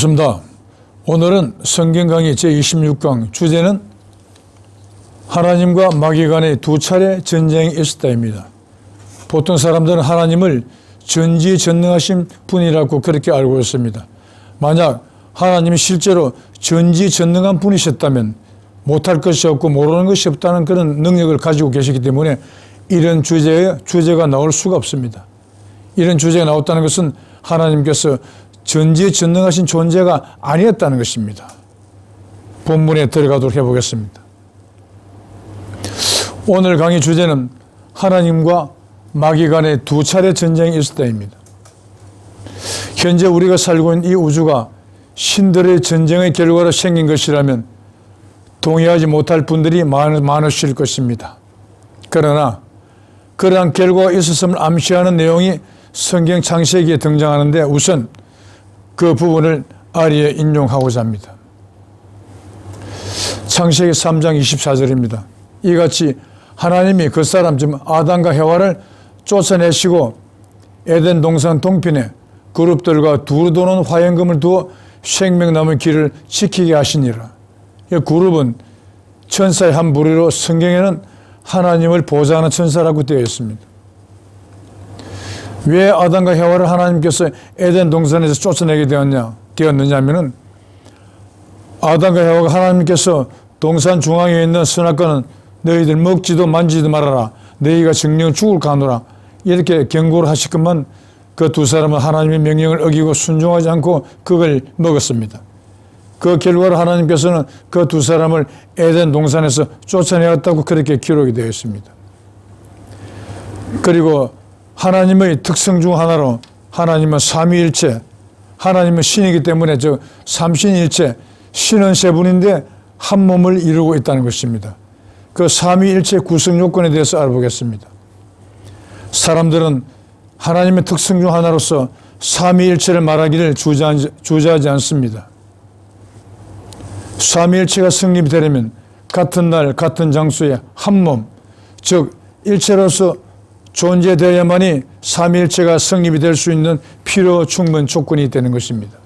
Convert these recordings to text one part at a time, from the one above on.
반갑습니다. 오늘은 성경 강의 제26강 주제는 하나님과 마귀 간의 두 차례 전쟁이 있었다입니다. 보통 사람들은 하나님을 전지전능하신 분이라고 그렇게 알고 있습니다. 만약 하나님이 실제로 전지전능한 분이셨다면 못할 것이 없고 모르는 것이 없다는 그런 능력을 가지고 계시기 때문에 이런 주제가 나올 수가 없습니다. 이런 주제가 나왔다는 것은 하나님께서 전지전능하신 존재가 아니었다는 것입니다. 본문에 들어가도록 해보겠습니다. 오늘 강의 주제는 하나님과 마귀 간의 두 차례 전쟁이 있었다입니다. 현재 우리가 살고 있는 이 우주가 신들의 전쟁의 결과로 생긴 것이라면 동의하지 못할 분들이 많으실 것입니다. 그러나 그러한 결과가 있었음을 암시하는 내용이 성경 창세기에 등장하는데 우선 그 부분을 아래에 인용하고자 합니다. 창세기 3장 24절입니다. 이같이 하나님이 그 사람 즉 아담과 해와를 쫓아내시고 에덴 동산 동편에 그룹들과 두루 도는 화염금을 두어 생명나무 길을 지키게 하시니라. 이 그룹은 천사의 한 부류로 성경에는 하나님을 보좌하는 천사라고 되어 있습니다. 왜 아담과 해와를 하나님께서 에덴 동산에서 쫓아내게 되었느냐면은 아담과 해와가 하나님께서 동산 중앙에 있는 선악과는 너희들 먹지도 만지도 말아라. 너희가 정령 죽을 가노라. 이렇게 경고를 하시건만 그 두 사람은 하나님의 명령을 어기고 순종하지 않고 그걸 먹었습니다. 그 결과로 하나님께서는 그 두 사람을 에덴 동산에서 쫓아내었다고 그렇게 기록이 되어 있습니다. 그리고 하나님의 특성 중 하나로 하나님은 삼위일체, 하나님은 신이기 때문에 저 삼신일체, 신은 세 분인데 한 몸을 이루고 있다는 것입니다. 그 삼위일체 구성 요건에 대해서 알아보겠습니다. 사람들은 하나님의 특성 중 하나로서 삼위일체를 말하기를 주저하지 않습니다. 삼위일체가 성립이 되려면 같은 날 같은 장소에 한 몸, 즉 일체로서 존재되어야만이 삼위일체가 성립이 될 수 있는 필요 충분 조건이 되는 것입니다.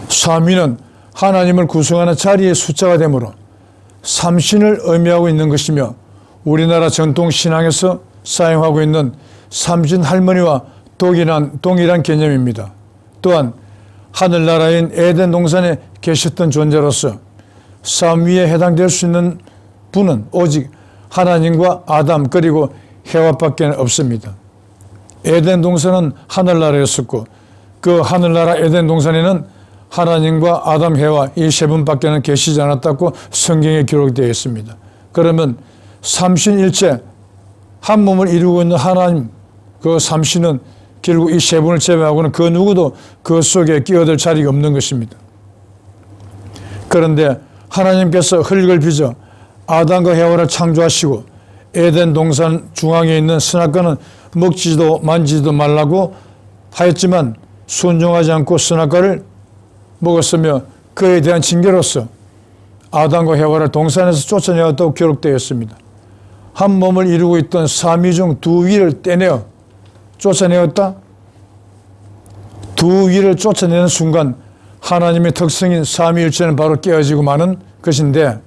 삼위는 하나님을 구성하는 자리의 숫자가 되므로 삼신을 의미하고 있는 것이며 우리나라 전통 신앙에서 사용하고 있는 삼신 할머니와 동일한 개념입니다. 또한 하늘나라인 에덴 동산에 계셨던 존재로서 삼위에 해당될 수 있는 분은 오직 하나님과 아담 그리고 해와밖에 없습니다. 에덴 동산은 하늘나라였었고 그 하늘나라 에덴 동산에는 하나님과 아담, 해와 이 세 분밖에는 계시지 않았다고 성경에 기록되어 있습니다. 그러면 삼신일체 한 몸을 이루고 있는 하나님 그 삼신은 결국 이 세 분을 제외하고는 그 누구도 그 속에 끼어들 자리가 없는 것입니다. 그런데 하나님께서 흙을 빚어 아담과 해와를 창조하시고 에덴 동산 중앙에 있는 선악과는 먹지도 만지도 말라고 하였지만 순종하지 않고 선악과를 먹었으며 그에 대한 징계로서 아담과 해와를 동산에서 쫓아내었다고 기록되어 있습니다. 한 몸을 이루고 있던 삼위 중 두 위를 떼내어 쫓아내었다. 두 위를 쫓아내는 순간 하나님의 특성인 삼위일체는 바로 깨어지고 마는 것인데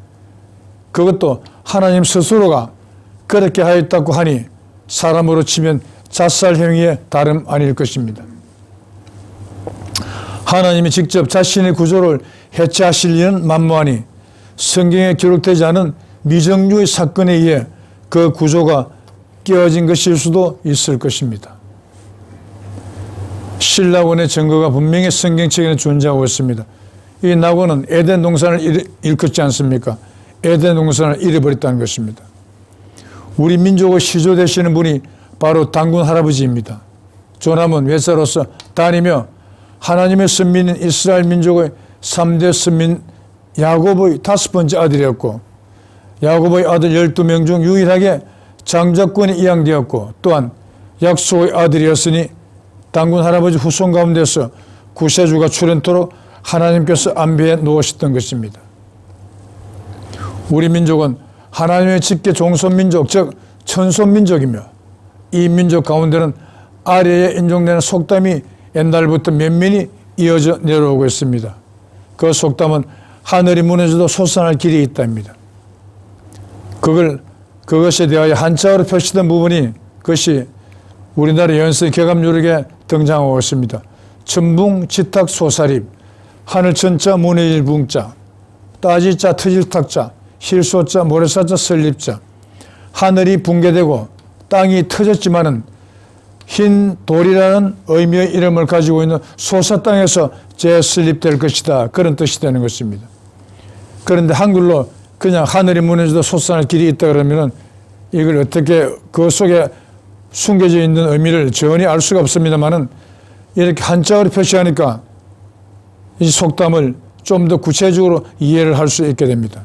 그것도 하나님 스스로가 그렇게 하였다고 하니 사람으로 치면 자살 행위의 다름 아닐 것입니다. 하나님이 직접 자신의 구조를 해체하실 리는 만무하니 성경에 기록되지 않은 미정유의 사건에 의해 그 구조가 깨어진 것일 수도 있을 것입니다. 신라원의 증거가 분명히 성경책에는 존재하고 있습니다. 이 낙원은 에덴 동산을 일컫지 않습니까? 에덴 동산을 잃어버렸다는 것입니다. 우리 민족의 시조 되시는 분이 바로 단군 할아버지입니다. 조남은 외자로서 다니며 하나님의 선민인 이스라엘 민족의 3대 선민 야곱의 5번째 아들이었고 야곱의 아들 12명 중 유일하게 장자권이 이양되었고 또한 약속의 아들이었으니 단군 할아버지 후손 가운데서 구세주가 출현토록 하나님께서 안배해 놓으셨던 것입니다. 우리 민족은 하나님의 직계 종손민족 즉 천손민족이며 이 민족 가운데는 아래에 인종되는 속담이 옛날부터 면면이 이어져 내려오고 있습니다. 그 속담은 하늘이 무너져도 솟아날 길이 있다입니다. 그것에 대하여 한자어로 표시된 부분이 그것이 우리나라 연세 개감유력에 등장하고 있습니다. 천붕 지탁 소사립, 하늘천자 문해일 붕자, 따지자 터질탁자, 힐소자 모래사자 설립자. 하늘이 붕괴되고 땅이 터졌지만은 흰 돌이라는 의미의 이름을 가지고 있는 소사 땅에서 재설립될 것이다. 그런 뜻이 되는 것입니다. 그런데 한글로 그냥 하늘이 무너져도 솟아날 길이 있다 그러면은 이걸 어떻게 그 속에 숨겨져 있는 의미를 전혀 알 수가 없습니다만은 이렇게 한자어로 표시하니까 이 속담을 좀 더 구체적으로 이해를 할 수 있게 됩니다.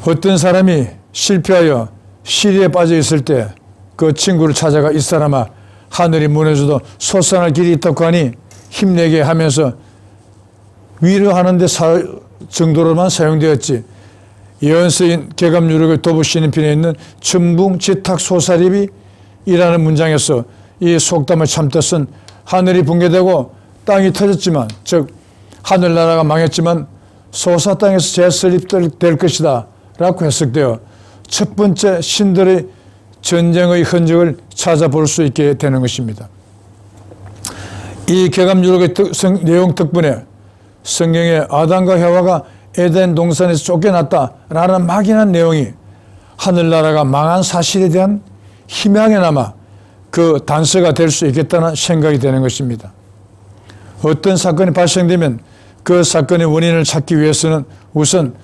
어떤 사람이 실패하여 시리에 빠져 있을 때 그 친구를 찾아가 이 사람아 하늘이 무너져도 솟아날 길이 있다고 하니 힘내게 하면서 위로하는 데 정도로만 사용되었지 예언서인 개감유력을 도부시는 편에 있는 천붕 지탁 소사립이 이라는 문장에서 이 속담을 참뜻은 하늘이 붕괴되고 땅이 터졌지만 즉 하늘나라가 망했지만 소사 땅에서 재설립될 것이다 라고 해석되어 첫 번째 신들의 전쟁의 흔적을 찾아볼 수 있게 되는 것입니다. 이 개감유력의 내용 덕분에 성경에 아담과 해와가 에덴 동산에서 쫓겨났다라는 막연한 내용이 하늘나라가 망한 사실에 대한 희망이나마 그 단서가 될 수 있겠다는 생각이 되는 것입니다. 어떤 사건이 발생되면 그 사건의 원인을 찾기 위해서는 우선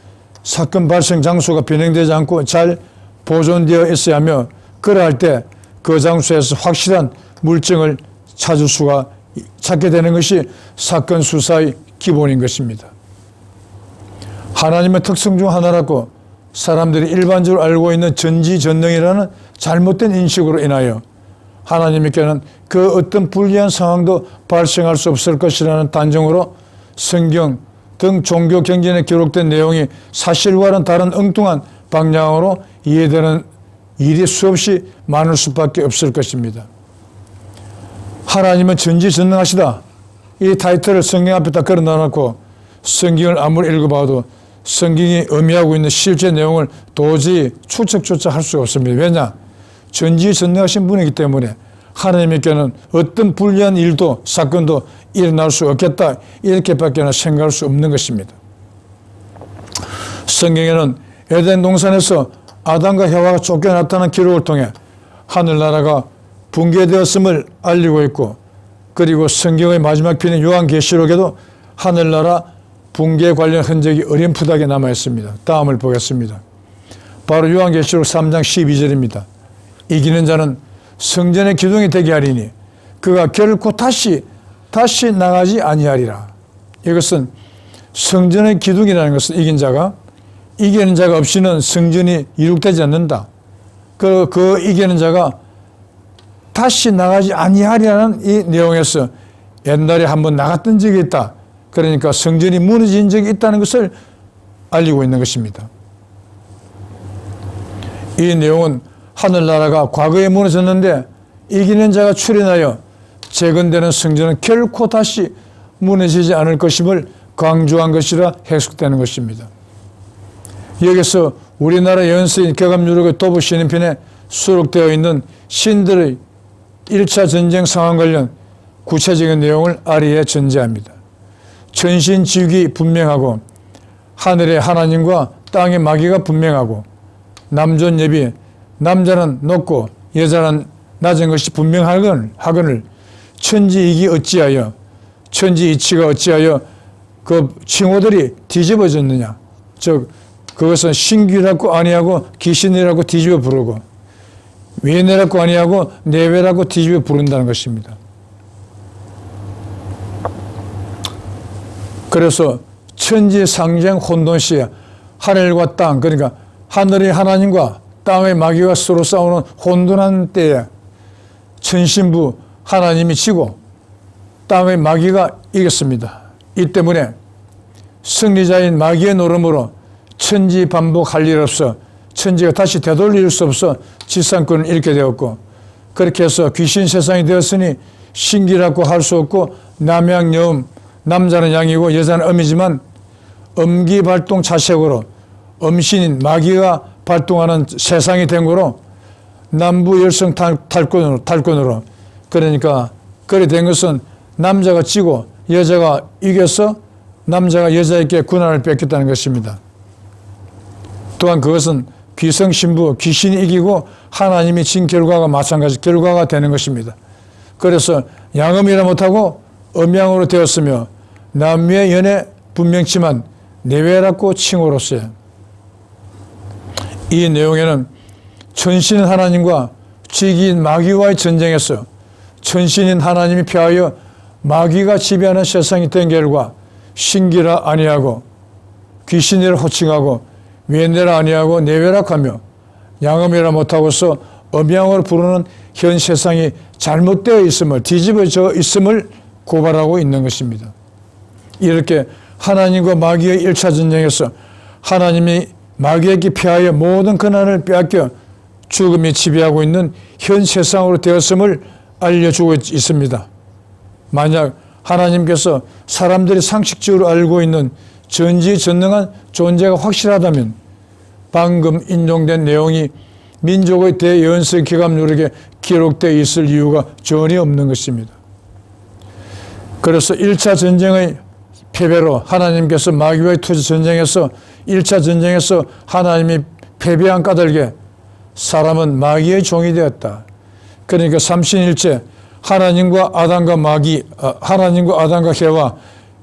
사건 발생 장소가 변형되지 않고 잘 보존되어 있어야 하며 그러할 때 그 장소에서 확실한 물증을 찾게 되는 것이 사건 수사의 기본인 것입니다. 하나님의 특성 중 하나라고 사람들이 일반적으로 알고 있는 전지전능이라는 잘못된 인식으로 인하여 하나님께는 그 어떤 불리한 상황도 발생할 수 없을 것이라는 단정으로 성경 등 종교 경전에 기록된 내용이 사실과는 다른 엉뚱한 방향으로 이해되는 일이 수없이 많을 수밖에 없을 것입니다. 하나님은 전지전능하시다. 이 타이틀을 성경 앞에다 걸어 놔놓고 성경을 아무리 읽어봐도 성경이 의미하고 있는 실제 내용을 도저히 추측조차 할 수가 없습니다. 왜냐? 전지전능하신 분이기 때문에 하나님께는 어떤 불리한 일도 사건도 일어날 수 없겠다 이렇게밖에 생각할 수 없는 것입니다. 성경에는 에덴 동산에서 아담과 해와가 쫓겨났다는 기록을 통해 하늘나라가 붕괴되었음을 알리고 있고 그리고 성경의 마지막 편인 요한계시록에도 하늘나라 붕괴 관련 흔적이 어렴풋하게 남아 있습니다. 다음을 보겠습니다. 바로 요한계시록 3장 12절입니다. 이기는 자는 성전의 기둥이 되게 하리니 그가 결코 다시 나가지 아니하리라. 이것은 성전의 기둥이라는 것은 이기는 자가 없이는 성전이 이룩되지 않는다. 그 이기는 자가 다시 나가지 아니하리라는 이 내용에서 옛날에 한번 나갔던 적이 있다. 그러니까 성전이 무너진 적이 있다는 것을 알리고 있는 것입니다. 이 내용은 하늘나라가 과거에 무너졌는데 이기는 자가 출현하여 재건되는 성전은 결코 다시 무너지지 않을 것임을 강조한 것이라 해석되는 것입니다. 여기서 우리나라 연세인 개감유력의 도부시는 편에 수록되어 있는 신들의 1차 전쟁 상황 관련 구체적인 내용을 아래에 전제합니다. 천신지ük이 분명하고 하늘의 하나님과 땅의 마귀가 분명하고 남존여비 남자는 높고 여자는 낮은 것이 분명하거늘 천지이기 어찌하여 천지이치가 어찌하여 그 칭호들이 뒤집어졌느냐. 즉 그것은 신귀라고 아니하고 귀신이라고 뒤집어 부르고 외내라고 아니하고 내외라고 뒤집어 부른다는 것입니다. 그래서 천지 상생 혼돈시에 하늘과 땅 그러니까 하늘의 하나님과 땅의 마귀가 서로 싸우는 혼돈한 때에 천신부 하나님이 지고 땅의 마귀가 이겼습니다. 이 때문에 승리자인 마귀의 노름으로 천지 반복할 일 없어 천지가 다시 되돌릴 수 없어 지상권을 잃게 되었고 그렇게 해서 귀신 세상이 되었으니 신기라고 할 수 없고 남양여음, 남자는 양이고 여자는 음이지만 음기 발동 자색으로 음신인 마귀가 발동하는 세상이 된 거로 남부 열성 탈권으로 그러니까 그래 된 것은 남자가 지고 여자가 이겨서 남자가 여자에게 군한을 뺏겼다는 것입니다. 또한 그것은 귀성신부, 귀신이 이기고 하나님이 진 결과가 마찬가지 결과가 되는 것입니다. 그래서 양음이라 못하고 음양으로 되었으며 남녀의 연애 분명치만 내외라고 칭호로서요. 이 내용에는 천신인 하나님과 지기인 마귀와의 전쟁에서 천신인 하나님이 패하여 마귀가 지배하는 세상이 된 결과 신기라 아니하고 귀신이라 호칭하고 외내라 아니하고 내외라 하며 양음이라 못하고서 음양으로 부르는 현 세상이 잘못되어 있음을 뒤집어져 있음을 고발하고 있는 것입니다. 이렇게 하나님과 마귀의 1차 전쟁에서 하나님이 마귀에게 피하여 모든 권한을 빼앗겨 죽음이 지배하고 있는 현 세상으로 되었음을 알려주고 있습니다. 만약 하나님께서 사람들이 상식적으로 알고 있는 전지전능한 존재가 확실하다면 방금 인용된 내용이 민족의 대연설 기감 누락에 기록되어 있을 이유가 전혀 없는 것입니다. 그래서 1차 전쟁의 패배로 하나님께서 마귀와의 투지 전쟁에서 1차 전쟁에서 하나님이 패배한 까닭에 사람은 마귀의 종이 되었다. 그러니까 삼신일체 하나님과 아담과 해와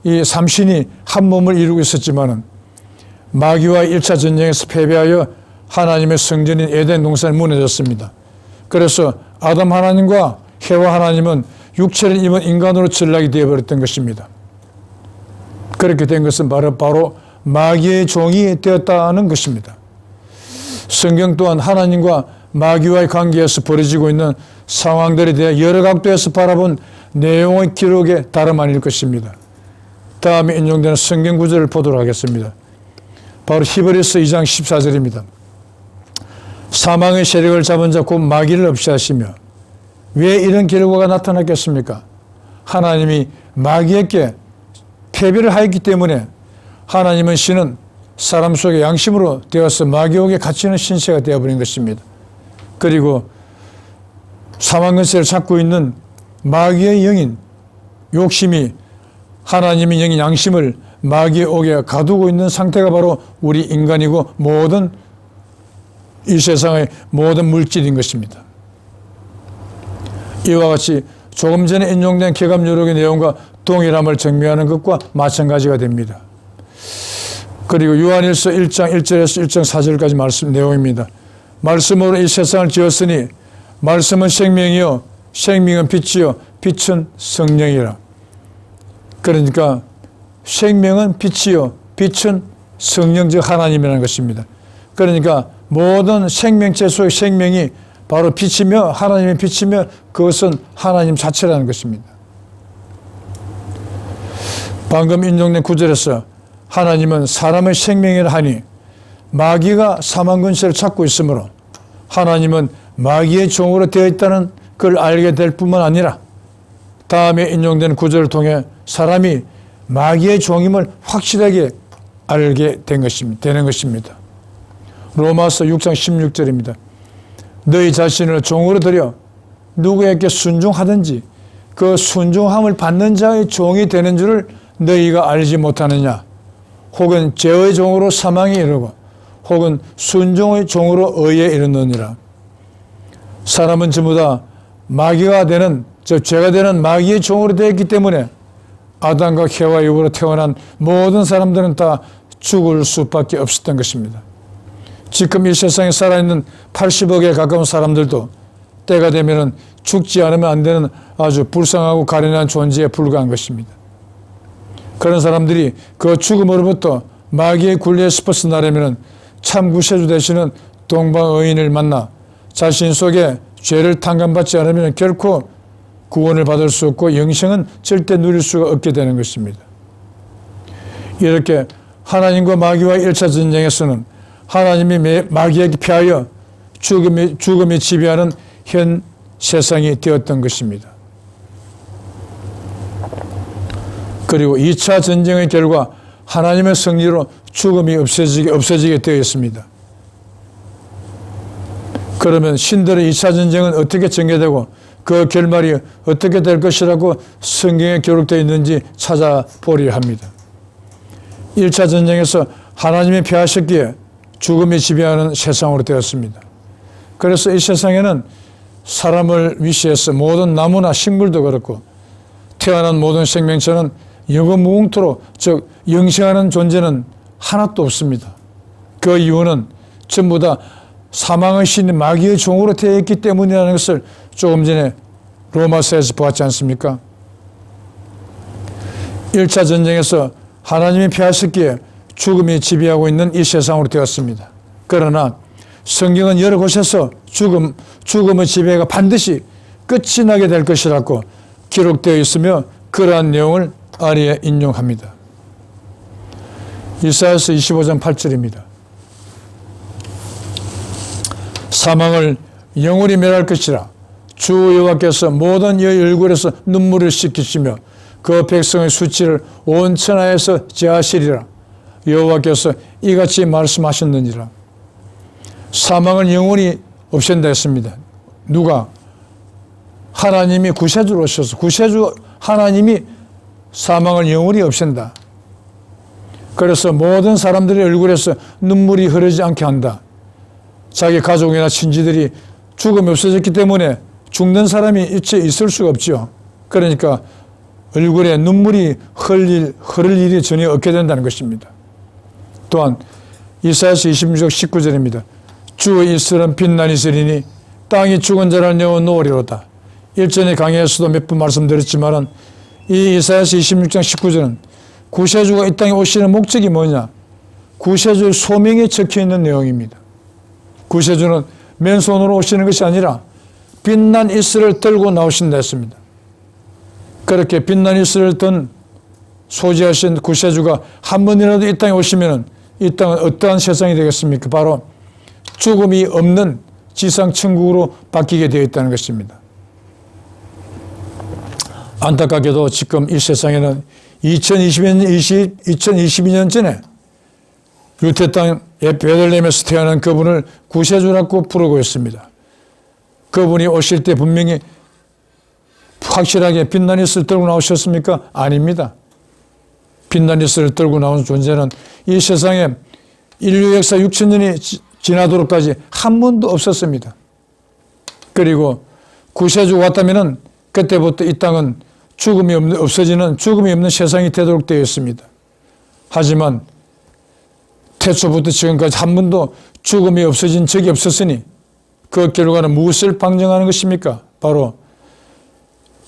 이 삼신이 한 몸을 이루고 있었지만은 마귀와 1차 전쟁에서 패배하여 하나님의 성전인 에덴 동산이 무너졌습니다. 그래서 아담 하나님과 해와 하나님은 육체를 입은 인간으로 전락이 되어버렸던 것입니다. 그렇게 된 것은 바로 마귀의 종이 되었다는 것입니다. 성경 또한 하나님과 마귀와의 관계에서 벌어지고 있는 상황들에 대해 여러 각도에서 바라본 내용의 기록에 다름 아닐 것입니다. 다음에 인용되는 성경 구절을 보도록 하겠습니다. 바로 히브리서 2장 14절입니다. 사망의 세력을 잡은 자 곧 마귀를 없이 하시며 왜 이런 결과가 나타났겠습니까? 하나님이 마귀에게 패배를 하였기 때문에 하나님은 신은 사람 속에 양심으로 되어서 마귀에게 갇히는 신세가 되어버린 것입니다. 그리고 사망근세를 찾고 있는 마귀의 영인 욕심이 하나님의 영인 양심을 마귀의 옥에 가두고 있는 상태가 바로 우리 인간이고 모든 이 세상의 모든 물질인 것입니다. 이와 같이 조금 전에 인용된 개감요록의 내용과 동일함을 증명하는 것과 마찬가지가 됩니다. 그리고 요한일서 1장 1절에서 1장 4절까지 말씀 내용입니다. 말씀으로 이 세상을 지었으니 말씀은 생명이요 생명은 빛이요 빛은 성령이라. 그러니까 생명은 빛이요 빛은 성령 즉 하나님이라는 것입니다. 그러니까 모든 생명체 속의 생명이 바로 빛이며 하나님의 빛이며 그것은 하나님 자체라는 것입니다. 방금 인용된 구절에서 하나님은 사람의 생명이라 하니 마귀가 사망근세를 찾고 있으므로 하나님은 마귀의 종으로 되어 있다는 걸 알게 될 뿐만 아니라 다음에 인용된 구절을 통해 사람이 마귀의 종임을 확실하게 알게 되는 것입니다. 로마서 6장 16절입니다. 너희 자신을 종으로 들여 누구에게 순종하든지 그 순종함을 받는 자의 종이 되는 줄을 너희가 알지 못하느냐. 혹은 죄의 종으로 사망에 이르고 혹은 순종의 종으로 의에 이르느니라. 사람은 전부 다 마귀가 되는 죄가 되는 마귀의 종으로 되어 있기 때문에 아담과 해와 이후로 태어난 모든 사람들은 다 죽을 수밖에 없었던 것입니다. 지금 이 세상에 살아있는 80억에 가까운 사람들도 때가 되면 죽지 않으면 안 되는 아주 불쌍하고 가련한 존재에 불과한 것입니다. 그런 사람들이 그 죽음으로부터 마귀의 굴레에 벗어나려면 참 구세주 되시는 동방의인을 만나 자신 속에 죄를 탕감받지 않으면 결코 구원을 받을 수 없고 영생은 절대 누릴 수가 없게 되는 것입니다. 이렇게 하나님과 마귀와의 1차 전쟁에서는 하나님이 마귀에게 피하여 죽음이 지배하는 현 세상이 되었던 것입니다. 그리고 2차 전쟁의 결과 하나님의 승리로 죽음이 없어지게 되어 있습니다. 그러면 신들의 2차 전쟁은 어떻게 전개되고 그 결말이 어떻게 될 것이라고 성경에 기록되어 있는지 찾아보려 합니다. 1차 전쟁에서 하나님이 패하셨기에 죽음이 지배하는 세상으로 되었습니다. 그래서 이 세상에는 사람을 위시해서 모든 나무나 식물도 그렇고 태어난 모든 생명체는 영원무궁토록, 즉 영생하는 존재는 하나도 없습니다. 그 이유는 전부 다 사망의 신 마귀의 종으로 되어 있기 때문이라는 것을 조금 전에 로마서에서 보았지 않습니까? 1차 전쟁에서 하나님이 패하셨기에 죽음이 지배하고 있는 이 세상으로 되었습니다. 그러나 성경은 여러 곳에서 죽음의 지배가 반드시 끝이 나게 될 것이라고 기록되어 있으며 그러한 내용을 아래에 인용합니다. 이사야서 25장 8절입니다. 사망을 영원히 멸할 것이라 주 여호와께서 모든 이의 얼굴에서 눈물을 씻기시며 그 백성의 수치를 온 천하에서 제하시리라. 여호와께서 이같이 말씀하셨느니라. 사망을 영원히 없앤다 했습니다. 누가? 하나님이 구세주로 오셔서 구세주 하나님이 사망을 영원히 없앤다. 그래서 모든 사람들의 얼굴에서 눈물이 흐르지 않게 한다. 자기 가족이나 친지들이 죽음이 없어졌기 때문에 죽는 사람이 일체 있을 수가 없죠. 그러니까 얼굴에 눈물이 흐를 일이 전혀 없게 된다는 것입니다. 또한 이사야서 26장 19절입니다. 주의 이슬은 빛난 이슬이니 땅이 죽은 자를 내어 놓으리로다. 일전에 강의에서도 몇 번 말씀드렸지만 이 이사야서 26장 19절은 구세주가 이 땅에 오시는 목적이 뭐냐? 구세주의 소명에 적혀있는 내용입니다. 구세주는 맨손으로 오시는 것이 아니라 빛난 이슬을 들고 나오신다 했습니다. 그렇게 빛난 이슬을 든 소지하신 구세주가 한 번이라도 이 땅에 오시면 이 땅은 어떠한 세상이 되겠습니까? 바로 죽음이 없는 지상천국으로 바뀌게 되어 있다는 것입니다. 안타깝게도 지금 이 세상에는 2022년 전에 유태 땅 베들레헴에서 태어난 그분을 구세주라고 부르고 있습니다. 그분이 오실 때 분명히 확실하게 빛난 이슬을 들고 나오셨습니까? 아닙니다. 빛난 이슬을 들고 나온 존재는 이 세상에 인류 역사 6,000년이 지나도록까지 한 번도 없었습니다. 그리고 구세주가 왔다면 그때부터 이 땅은 죽음이 없는 세상이 되도록 되어 있습니다. 하지만 태초부터 지금까지 한 번도 죽음이 없어진 적이 없었으니 그 결과는 무엇을 방증하는 것입니까? 바로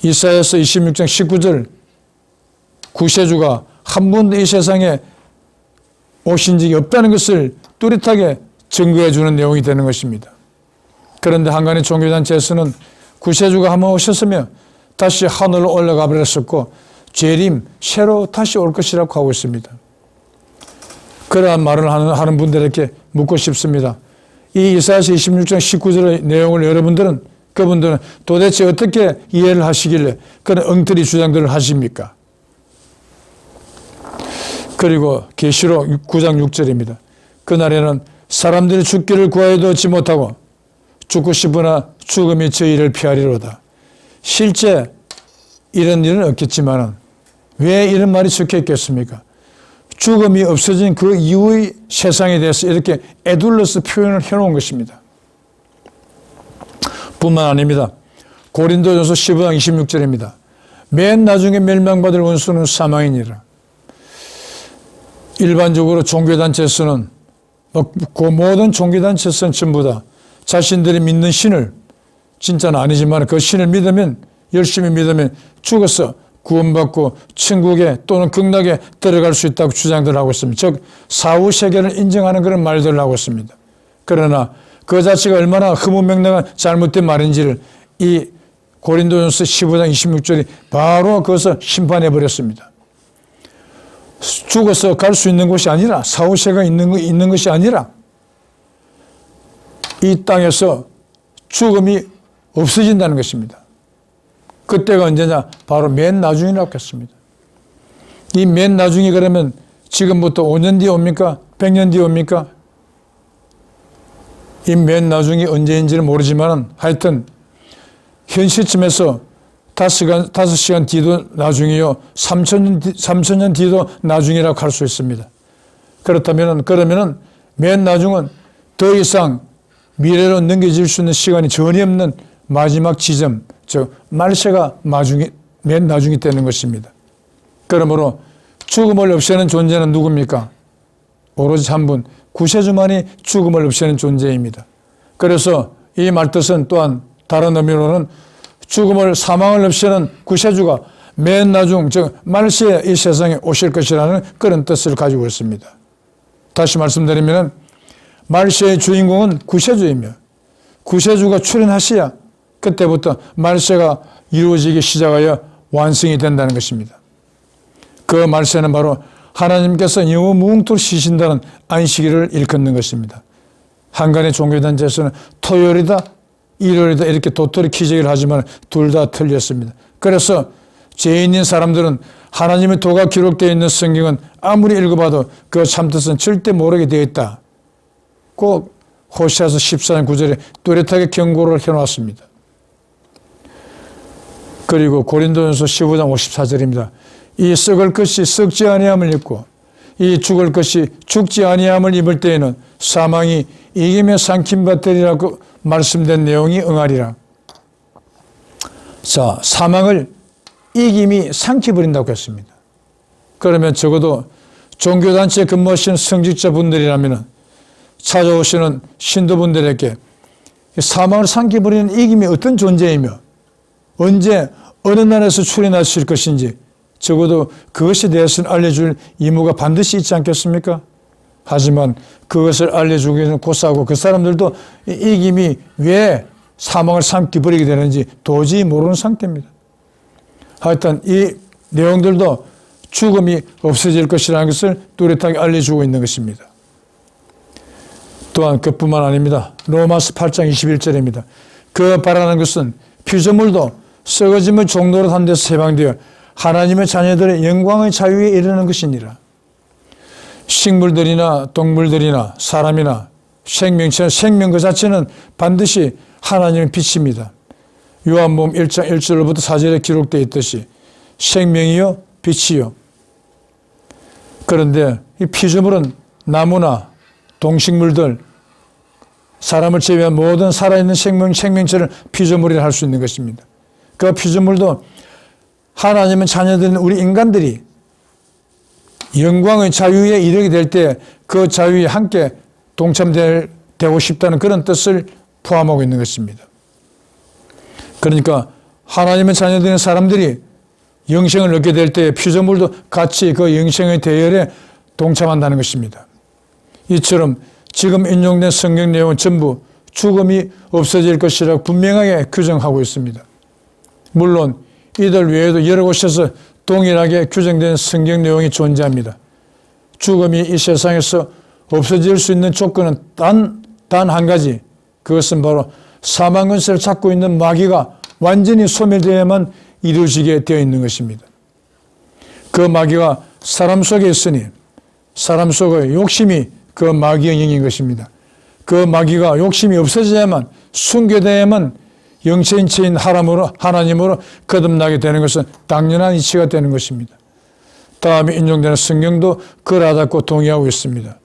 이사야서 26장 19절 구세주가 한 번도 이 세상에 오신 적이 없다는 것을 뚜렷하게 증거해 주는 내용이 되는 것입니다. 그런데 한간의 종교단체에서는 구세주가 한번 오셨으면 다시 하늘로 올라가 버렸었고 재림, 새로 다시 올 것이라고 하고 있습니다. 그러한 말을 하는 분들에게 묻고 싶습니다. 이 이사야서 26장 19절의 내용을 그분들은 도대체 어떻게 이해를 하시길래 그런 엉터리 주장들을 하십니까? 그리고 계시록 9장 6절입니다. 그날에는 사람들이 죽기를 구하여도 얻지 못하고 죽고 싶으나 죽음이 저희를 피하리로다. 실제 이런 일은 없겠지만 왜 이런 말이 적혀 있겠습니까? 죽음이 없어진 그 이후의 세상에 대해서 이렇게 에둘러서 표현을 해놓은 것입니다. 뿐만 아닙니다. 고린도전서 15장 26절입니다. 맨 나중에 멸망받을 원수는 사망이니라. 일반적으로 종교단체에서는 그 모든 종교단체에서는 전부 다 자신들이 믿는 신을 진짜는 아니지만 그 신을 믿으면 열심히 믿으면 죽어서 구원받고 천국에 또는 극락에 들어갈 수 있다고 주장들 하고 있습니다. 즉 사후세계를 인정하는 그런 말들을 하고 있습니다. 그러나 그 자체가 얼마나 허무맹랑한 잘못된 말인지를 이 고린도전서 15장 26절이 바로 그것을 심판해 버렸습니다. 죽어서 갈 수 있는 곳이 아니라 사후세계가 있는 것이 아니라 이 땅에서 죽음이 없어진다는 것입니다. 그때가 언제냐? 바로 맨 나중이라고 했습니다. 이 맨 나중에 그러면 지금부터 5년 뒤에 옵니까? 100년 뒤에 옵니까? 이 맨 나중이 언제인지는 모르지만 하여튼 현 시점에서 5시간 뒤도 나중이요. 3,000년 뒤도 나중이라고 할 수 있습니다. 그러면은 맨 나중은 더 이상 미래로 넘겨질 수 있는 시간이 전혀 없는 마지막 지점, 즉 말세가 맨 나중이 되는 것입니다. 그러므로 죽음을 없애는 존재는 누굽니까? 오로지 한 분, 구세주만이 죽음을 없애는 존재입니다. 그래서 이 말뜻은 또한 다른 의미로는 죽음을, 사망을 없애는 구세주가 맨 나중, 즉 말세에 이 세상에 오실 것이라는 그런 뜻을 가지고 있습니다. 다시 말씀드리면 말세의 주인공은 구세주이며 구세주가 출현하셔야 그때부터 말세가 이루어지기 시작하여 완성이 된다는 것입니다. 그 말세는 바로 하나님께서 영원무궁토록 쉬신다는 안식일을 일컫는 것입니다. 한간의 종교단체에서는 토요일이다, 일요일이다 이렇게 도토리 기재를 하지만 둘 다 틀렸습니다. 그래서 죄인인 사람들은 하나님의 도가 기록되어 있는 성경은 아무리 읽어봐도 그 참뜻은 절대 모르게 되어 있다. 꼭 호시아서 14장 9절에 뚜렷하게 경고를 해놓았습니다. 그리고 고린도전서 15장 54절입니다. 이 썩을 것이 썩지 아니함을 입고 이 죽을 것이 죽지 아니함을 입을 때에는 사망이 이김에 삼킴 되리라고 말씀된 내용이 응하리라. 자, 사망을 이김이 삼켜버린다고 했습니다. 그러면 적어도 종교단체에 근무하시는 성직자분들이라면 찾아오시는 신도분들에게 사망을 삼켜버리는 이김이 어떤 존재이며 언제 어느 나라에서 출현하실 것인지 적어도 그것에 대해서는 알려줄 의무가 반드시 있지 않겠습니까? 하지만 그것을 알려주기 위해서는 고사하고 그 사람들도 이김이 왜 사망을 삼켜버리게 되는지 도저히 모르는 상태입니다. 하여튼 이 내용들도 죽음이 없어질 것이라는 것을 뚜렷하게 알려주고 있는 것입니다. 또한 그뿐만 아닙니다. 로마서 8장 21절입니다. 그 바라는 것은 피조물도 썩어짐의 종로로 한 데서 해방되어 하나님의 자녀들의 영광의 자유에 이르는 것이니라. 식물들이나 동물들이나 사람이나 생명 그 자체는 반드시 하나님의 빛입니다. 요한복음 1장 1절부터 4절에 기록되어 있듯이 생명이요 빛이요. 그런데 이 피조물은 나무나 동식물들, 사람을 제외한 모든 살아있는 생명체를 피조물이라 할 수 있는 것입니다. 그 피조물도 하나님의 자녀들인 우리 인간들이 영광의 자유에 이르게 될 때 그 자유에 함께 동참되고 싶다는 그런 뜻을 포함하고 있는 것입니다. 그러니까 하나님의 자녀들인 사람들이 영생을 얻게 될 때 피조물도 같이 그 영생의 대열에 동참한다는 것입니다. 이처럼 지금 인용된 성경 내용은 전부 죽음이 없어질 것이라고 분명하게 규정하고 있습니다. 물론 이들 외에도 여러 곳에서 동일하게 규정된 성경 내용이 존재합니다. 죽음이 이 세상에서 없어질 수 있는 조건은 단 한 가지, 그것은 바로 사망 근세를 잡고 있는 마귀가 완전히 소멸되어야만 이루어지게 되어 있는 것입니다. 그 마귀가 사람 속에 있으니 사람 속의 욕심이 그 마귀의 영인 것입니다. 그 마귀가 욕심이 없어져야만, 순교되어야만 영체인체인 하나님으로 거듭나게 되는 것은 당연한 이치가 되는 것입니다. 다음에 인용되는 성경도 그러하다고 동의하고 있습니다.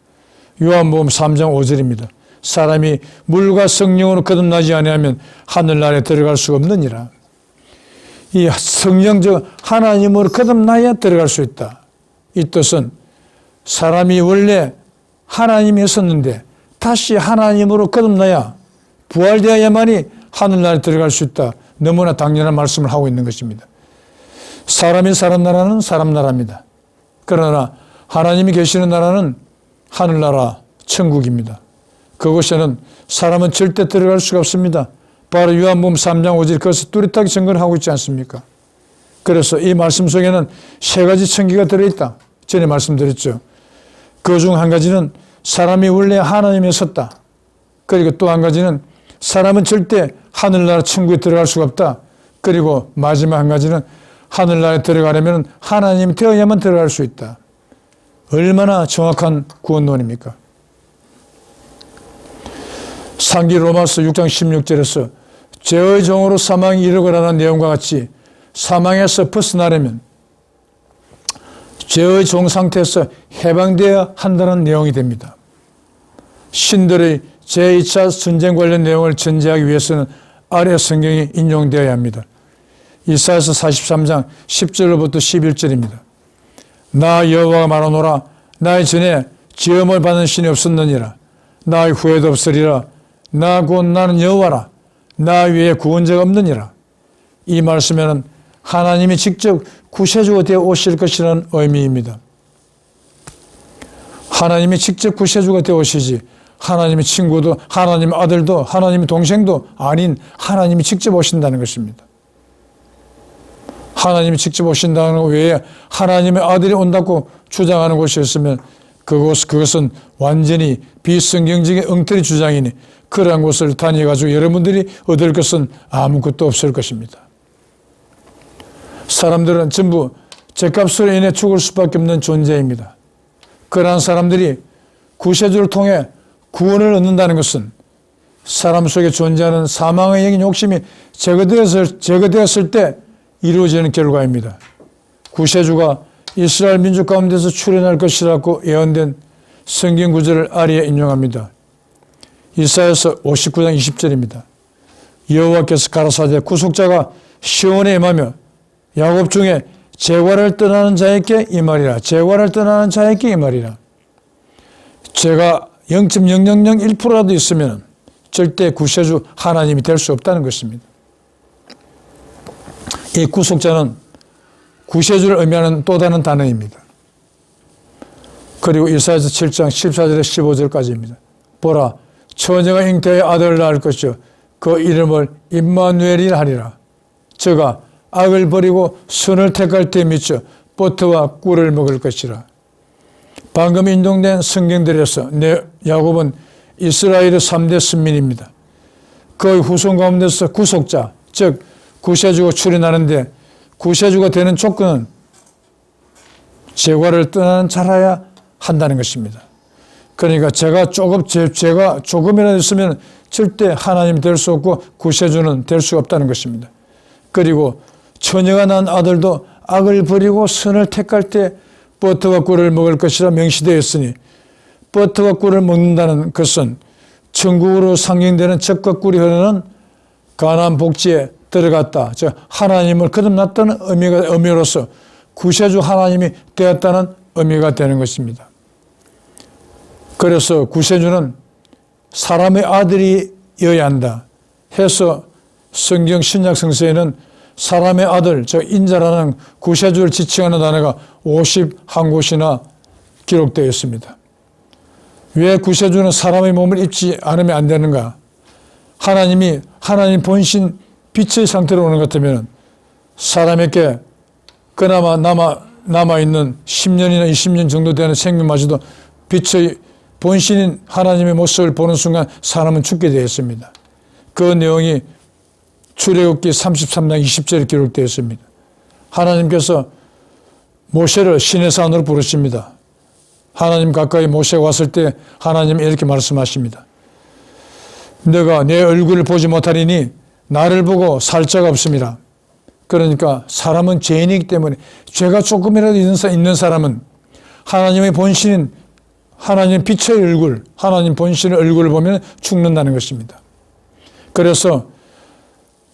요한복음 3장 5절입니다. 사람이 물과 성령으로 거듭나지 아니하면 하늘나라에 들어갈 수가 없느니라. 이 성령 즉 하나님으로 거듭나야 들어갈 수 있다. 이 뜻은 사람이 원래 하나님이었었는데 다시 하나님으로 거듭나야, 부활되어야만이 하늘나라에 들어갈 수 있다. 너무나 당연한 말씀을 하고 있는 것입니다. 사람이 사는 나라는 사람 나라입니다. 그러나 하나님이 계시는 나라는 하늘나라, 천국입니다. 그곳에는 사람은 절대 들어갈 수가 없습니다. 바로 요한복음 3장 5절 그것을 뚜렷하게 증거를 하고 있지 않습니까? 그래서 이 말씀 속에는 세 가지 천기가 들어있다. 전에 말씀드렸죠. 그 중 한 가지는 사람이 원래 하나님에 섰다. 그리고 또 한 가지는 사람은 절대 하늘나라 천국에 들어갈 수가 없다. 그리고 마지막 한 가지는 하늘나라에 들어가려면 하나님이 되어야만 들어갈 수 있다. 얼마나 정확한 구원론입니까? 상기 로마서 6장 16절에서 죄의 종으로 사망이 이르거라는 내용과 같이 사망에서 벗어나려면 죄의 종 상태에서 해방되어야 한다는 내용이 됩니다. 신들의 제2차 전쟁 관련 내용을 전제하기 위해서는 아래 성경이 인용되어야 합니다. 이사야서 43장 10절로부터 11절입니다. 나 여호와가 말하노라. 나의 전에 지음을 받은 신이 없었느니라. 나의 후에도 없으리라. 나 곧 나는 여호와라. 나 위에 구원자가 없느니라. 이 말씀에는 하나님이 직접 구세주가 되어 오실 것이라는 의미입니다. 하나님이 직접 구세주가 되어 오시지 하나님의 친구도 하나님의 아들도 하나님의 동생도 아닌 하나님이 직접 오신다는 것입니다. 하나님이 직접 오신다는 것 외에 하나님의 아들이 온다고 주장하는 곳이 있으면 그것은 완전히 비성경적인 엉터리 주장이니 그러한 곳을 다녀가지고 여러분들이 얻을 것은 아무것도 없을 것입니다. 사람들은 전부 죗값으로 인해 죽을 수밖에 없는 존재입니다. 그러한 사람들이 구세주를 통해 구원을 얻는다는 것은 사람 속에 존재하는 사망의 영인 욕심이 제거되었을 때 이루어지는 결과입니다. 구세주가 이스라엘 민족 가운데서 출현할 것이라고 예언된 성경 구절을 아래에 인용합니다. 이사야서 59장 20절입니다. 여호와께서 가라사대 구속자가 시온에 임하며 야곱 중에 재활을 떠나는 자에게 임하리라. 재활을 떠나는 자에게 임하리라. 죄가 0.0001%라도 있으면 절대 구세주 하나님이 될 수 없다는 것입니다. 이 구속자는 구세주를 의미하는 또 다른 단어입니다. 그리고 이사야서 7장 14절에서 15절까지입니다. 보라, 처녀가 잉태하여 아들을 낳을 것이요 그 이름을 임마누엘이라 하리라. 저가 악을 버리고 선을 택할 때 미쳐 버터와 꿀을 먹을 것이라. 방금 인용된 성경들에서 야곱은 이스라엘의 3대 선민입니다. 그의 후손 가운데서 구속자, 즉 구세주가 출현하는데 구세주가 되는 조건은 재활을 떠나는 자라야 한다는 것입니다. 그러니까 죄가 조금이라도 있으면 절대 하나님이 될 수 없고 구세주는 될 수 없다는 것입니다. 그리고 처녀가 낳은 아들도 악을 버리고 선을 택할 때 버터와 꿀을 먹을 것이라 명시되어 있으니 버터와 꿀을 먹는다는 것은 천국으로 상징되는 젖과 꿀이 흐르는 가나안 복지에 들어갔다. 즉 하나님을 거듭났다는 의미로서 구세주 하나님이 되었다는 의미가 되는 것입니다. 그래서 구세주는 사람의 아들이어야 한다 해서 성경 신약 성서에는 사람의 아들, 즉 인자라는 구세주를 지칭하는 단어가 51곳이나 기록되어 있습니다. 왜 구세주는 사람의 몸을 입지 않으면 안 되는가? 하나님 본신 빛의 상태로 오는 것 같으면 사람에게 그나마 남아있는 10년이나 20년 정도 되는 생명마저도 빛의 본신인 하나님의 모습을 보는 순간 사람은 죽게 되어 있습니다. 그 내용이 출애굽기 33장 20절에 기록되어 있습니다. 하나님께서 모세를 시내 산으로 부르십니다. 하나님 가까이 모세가 왔을 때 하나님이 이렇게 말씀하십니다. 내가 내 얼굴을 보지 못하리니 나를 보고 살 자가 없음이라. 그러니까 사람은 죄인이기 때문에 죄가 조금이라도 있는 사람은 하나님의 본신인 하나님 빛의 얼굴, 하나님 본신의 얼굴을 보면 죽는다는 것입니다. 그래서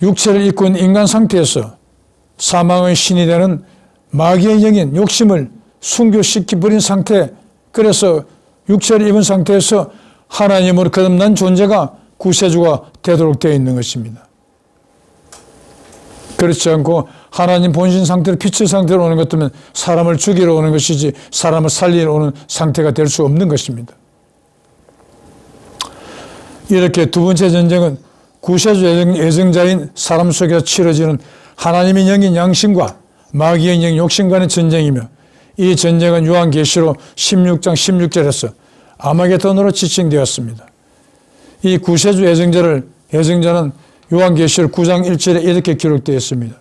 육체를 입고 있는 인간 상태에서 사망의 신이 되는 마귀의 영인 욕심을 순교시켜버린 상태, 그래서 육체를 입은 상태에서 하나님으로 거듭난 존재가 구세주가 되도록 되어 있는 것입니다. 그렇지 않고 하나님 본신 상태로 빛의 상태로 오는 것 같으면 사람을 죽이러 오는 것이지 사람을 살리러 오는 상태가 될 수 없는 것입니다. 이렇게 두 번째 전쟁은 구세주 예정자인 사람 속에서 치러지는 하나님의 영인 양심과 마귀의 영 욕심 간의 전쟁이며 이 전쟁은 요한계시록 16장 16절에서 아마겟돈으로 지칭되었습니다. 이 구세주 예정자는 요한계시록 9장 1절에 이렇게 기록되어 있습니다.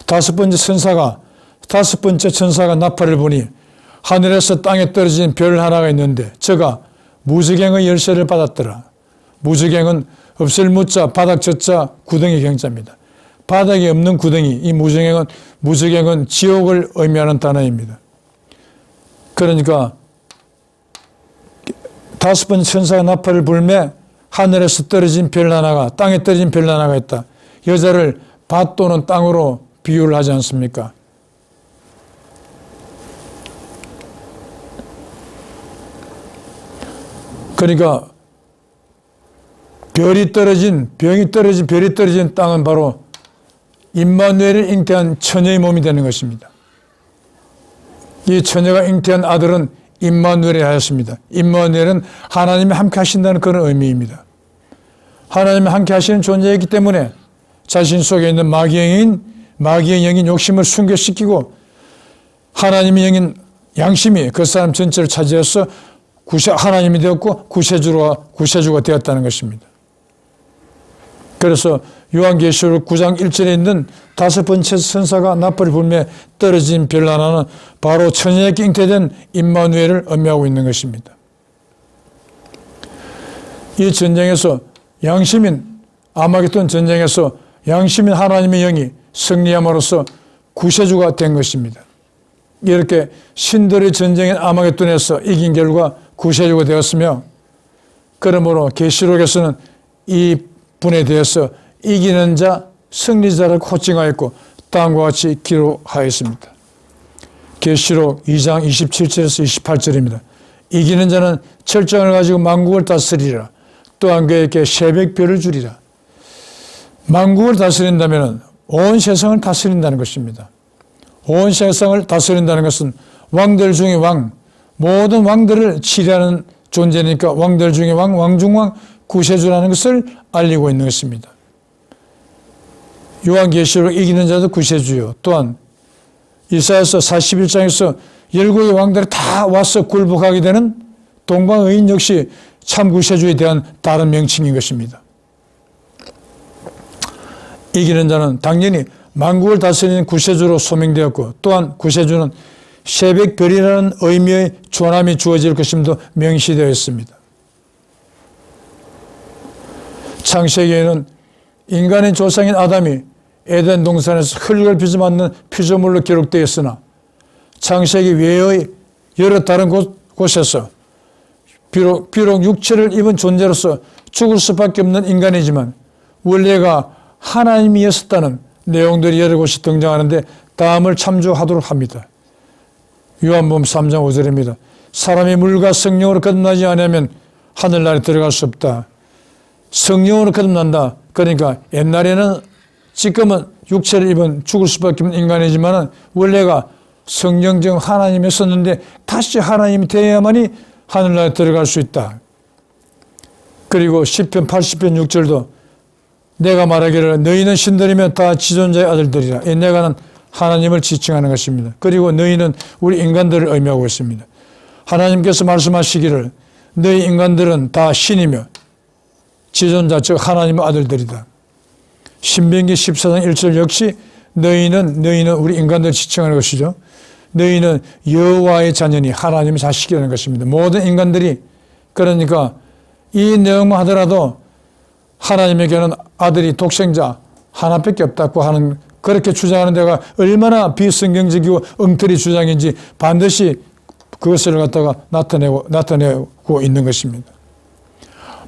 다섯 번째 천사가 나팔을 부니 하늘에서 땅에 떨어진 별 하나가 있는데 저가 무저갱의 열쇠를 받았더라. 무저갱은 없을 무자 바닥 저자 구덩이 경자입니다. 바닥이 없는 구덩이, 이 무저갱은 지옥을 의미하는 단어입니다. 그러니까 다섯 번째 천사가 나팔을 불매 하늘에서 떨어진 별 하나가, 땅에 떨어진 별 하나가 있다. 여자를 밭 또는 땅으로 비유를 하지 않습니까? 그러니까 별이 떨어진 땅은 바로 임마누엘을 잉태한 처녀의 몸이 되는 것입니다. 이 처녀가 잉태한 아들은 임마누엘이 하였습니다. 임마누엘은 하나님이 함께 하신다는 그런 의미입니다. 하나님이 함께 하시는 존재이기 때문에 자신 속에 있는 마귀의 영인 욕심을 순교시키고 하나님의 영인 양심이 그 사람 전체를 차지해서 하나님이 되었고 구세주가 되었다는 것입니다. 그래서 요한계시록 9장 1절에 있는 다섯 번째 천사가 나팔을 불며 떨어진 별 하나는 바로 처녀에게 잉태된 임마누엘을 의미하고 있는 것입니다. 이 전쟁에서 아마겟돈 전쟁에서 양심인 하나님의 영이 승리함으로써 구세주가 된 것입니다. 이렇게 신들의 전쟁인 아마겟돈에서 이긴 결과 구세주가 되었으며, 그러므로 계시록에서는 이 분에 대해서 이기는 자, 승리자라고 호칭하였고 다음과 같이 기록하였습니다. 계시록 2장 27절에서 28절입니다. 이기는 자는 철장을 가지고 만국을 다스리라. 또한 그에게 새벽별을 주리라. 만국을 다스린다면 온 세상을 다스린다는 것입니다. 온 세상을 다스린다는 것은 왕들 중에 왕, 모든 왕들을 치리하는 존재니까 왕들 중에 왕, 왕중왕, 구세주라는 것을 알리고 있는 것입니다. 요한계시록 이기는 자도 구세주요. 또한 이사야서 41장에서 열국의 왕들이 다 와서 굴복하게 되는 동방의인 역시 참 구세주에 대한 다른 명칭인 것입니다. 이기는 자는 당연히 만국을 다스리는 구세주로 소명되었고, 또한 구세주는 새벽별이라는 의미의 존함이 주어질 것임도 명시되어 있습니다. 창세기에는 인간의 조상인 아담이 에덴 동산에서 흙을 빚어맞는 피조물로 기록되어 있으나 창세기 외의 여러 다른 곳에서 비록 육체를 입은 존재로서 죽을 수밖에 없는 인간이지만 원래가 하나님이었다는 내용들이 여러 곳이 등장하는데 다음을 참조하도록 합니다. 요한복음 3장 5절입니다. 사람이 물과 성령으로 거듭나지 않으면 하늘나라에 들어갈 수 없다. 성령으로 거듭난다. 그러니까 옛날에는, 지금은 육체를 입은 죽을 수밖에 없는 인간이지만 원래가 성령 중 하나님이었었는데 다시 하나님이 되어야만이 하늘나라에 들어갈 수 있다. 그리고 시편 80편 6절도 내가 말하기를 너희는 신들이며 다 지존자의 아들들이라. 이 내가는 하나님을 지칭하는 것입니다. 그리고 너희는 우리 인간들을 의미하고 있습니다. 하나님께서 말씀하시기를 너희 인간들은 다 신이며 지존자 즉 하나님의 아들들이다. 신명기 14장 1절 역시 너희는 우리 인간들을 지칭하는 것이죠. 너희는 여호와의 자녀니 하나님의 자식이라는 것입니다. 모든 인간들이, 그러니까 이 내용만 하더라도 하나님에게는 아들이 독생자 하나밖에 없다고 하는, 그렇게 주장하는 데가 얼마나 비성경적이고 엉터리 주장인지 반드시 그것을 갖다가 나타내고 있는 것입니다.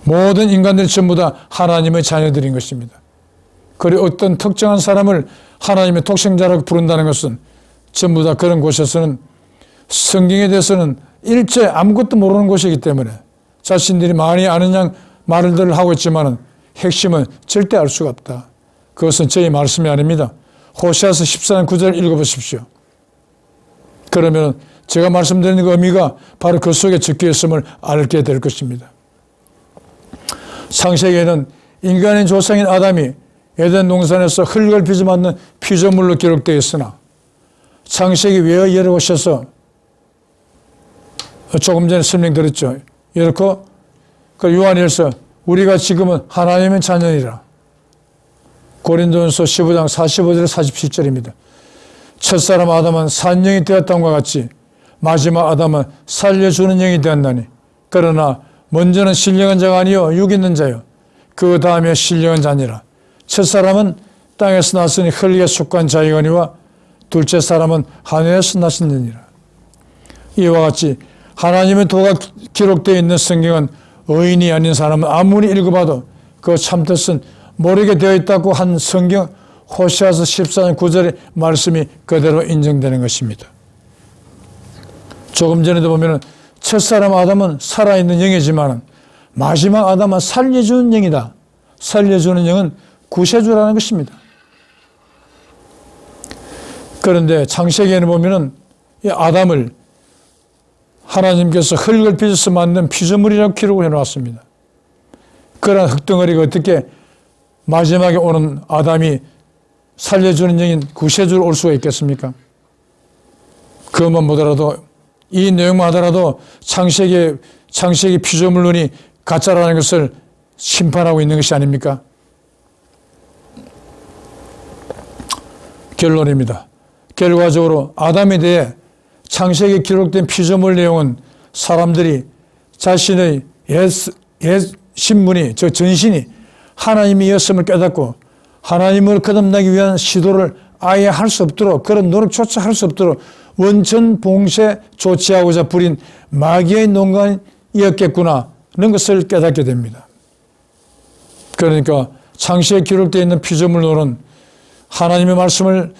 모든 인간들이 전부 다 하나님의 자녀들인 것입니다. 그리고 어떤 특정한 사람을 하나님의 독생자라고 부른다는 것은 전부 다 그런 곳에서는 성경에 대해서는 일체 아무것도 모르는 곳이기 때문에 자신들이 많이 아는 양 말들을 하고 있지만 핵심은 절대 알 수가 없다. 그것은 저희 말씀이 아닙니다. 호세아서 14장 9절 읽어보십시오. 그러면 제가 말씀드리는 그 의미가 바로 그 속에 적혀 있음을 알게 될 것입니다. 창세기에는 인간의 조상인 아담이 에덴 동산에서 흙을 빚어맞는 피조물로 기록되어 있으나 창세기 외의 여러 곳에서 조금 전에 설명드렸죠. 이렇게 그 요한일서 우리가 지금은 하나님의 자녀이라. 고린도전서 15장 45절 47절입니다. 첫사람 아담은 산 영이 되었다과 같이 마지막 아담은 살려주는 영이 되었나니 그러나 먼저는 신령한 자가 아니요 육 있는 자요 그 다음에 신령한 자니라. 첫사람은 땅에서 났으니 흙에 속한 자이거니와 둘째 사람은 하늘에서 나셨느니라. 이와 같이 하나님의 도가 기록되어 있는 성경은 의인이 아닌 사람은 아무리 읽어봐도 그 참뜻은 모르게 되어 있다고 한 성경 호세아서 14장 9절의 말씀이 그대로 인정되는 것입니다. 조금 전에도 보면 첫사람 아담은 살아있는 영이지만 마지막 아담은 살려주는 영이다. 살려주는 영은 구세주라는 것입니다. 그런데 창세기에는 보면 이 아담을 하나님께서 흙을 빚어서 만든 피조물이라고 기록을 해놓았습니다. 그러한 흙덩어리가 어떻게 마지막에 오는 아담이 살려주는 영인 구세주로 올 수가 있겠습니까? 그것만 보더라도 이 내용만 하더라도 창세기 피조물론이 가짜라는 것을 심판하고 있는 것이 아닙니까? 결론입니다. 결과적으로 아담에 대해 창세기에 기록된 피조물 내용은 사람들이 자신의 옛 신분이, 저 전신이 하나님이었음을 깨닫고 하나님을 거듭나기 위한 시도를 아예 할 수 없도록, 그런 노력조차 할 수 없도록 원천 봉쇄 조치하고자 부린 마귀의 농간이었겠구나는 것을 깨닫게 됩니다. 그러니까 창세기에 기록되어 있는 피조물론은 하나님의 말씀을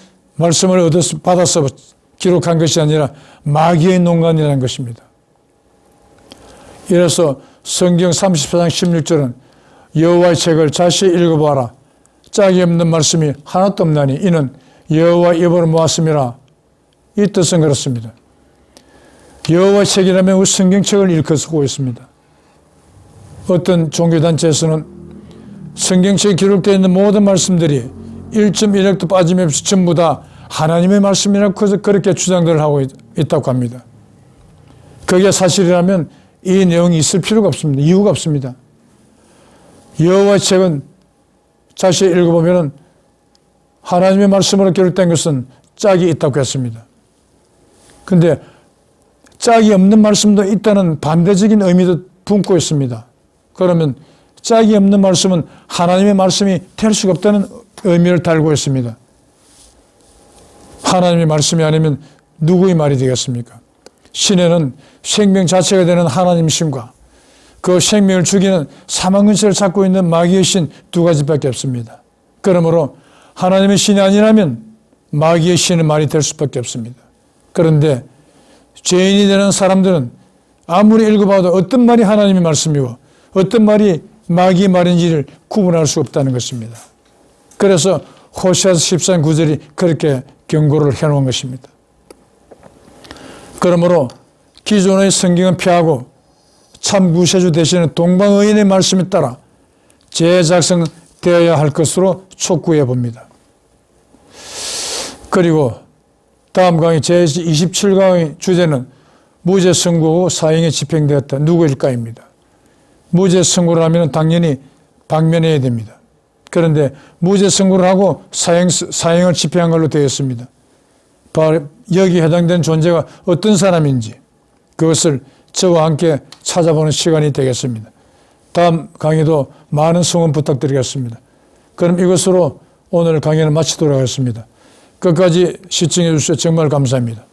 받아서 기록한 것이 아니라 마귀의 농간이라는 것입니다. 이래서 성경 34장 16절은 여호와의 책을 자세히 읽어보아라. 짝이 없는 말씀이 하나도 없나니 이는 여호와의 입으로 모았음이라. 이 뜻은 그렇습니다. 여호와의 책이라면 우리 성경책을 일컫고 있습니다. 어떤 종교단체에서는 성경책에 기록되어 있는 모든 말씀들이 1.1핵도 빠짐없이 전부 다 하나님의 말씀이라고 그렇게 주장들을 하고 있다고 합니다. 그게 사실이라면 이 내용이 있을 필요가 없습니다. 이유가 없습니다. 여호와의 책은 자세히 읽어보면 하나님의 말씀으로 기록된 것은 짝이 있다고 했습니다. 그런데 짝이 없는 말씀도 있다는 반대적인 의미도 품고 있습니다. 그러면 짝이 없는 말씀은 하나님의 말씀이 될 수가 없다는 의미를 달고 있습니다. 하나님의 말씀이 아니면 누구의 말이 되겠습니까? 신에는 생명 자체가 되는 하나님이심과 그 생명을 죽이는 사망 근세를 찾고 있는 마귀의 신 두 가지밖에 없습니다. 그러므로 하나님의 신이 아니라면 마귀의 신의 말이 될 수밖에 없습니다. 그런데 죄인이 되는 사람들은 아무리 읽어봐도 어떤 말이 하나님의 말씀이고 어떤 말이 마귀의 말인지를 구분할 수 없다는 것입니다. 그래서 호세아서 14장 9절이 그렇게 경고를 해놓은 것입니다. 그러므로 기존의 성경은 피하고 참 구세주 되시는 동방의인의 말씀에 따라 재작성되어야 할 것으로 촉구해 봅니다. 그리고 다음 강의 제27강의 주제는 무죄 선고 후 사형에 집행되었다. 누구일까입니다. 무죄 선고를 하면 당연히 방면해야 됩니다. 그런데 무죄 선고를 하고 사형을 집행한 걸로 되어 있습니다. 바로 여기에 해당되는 존재가 어떤 사람인지 그것을 저와 함께 찾아보는 시간이 되겠습니다. 다음 강의도 많은 성원 부탁드리겠습니다. 그럼 이것으로 오늘 강의를 마치도록 하겠습니다. 끝까지 시청해 주셔서 정말 감사합니다.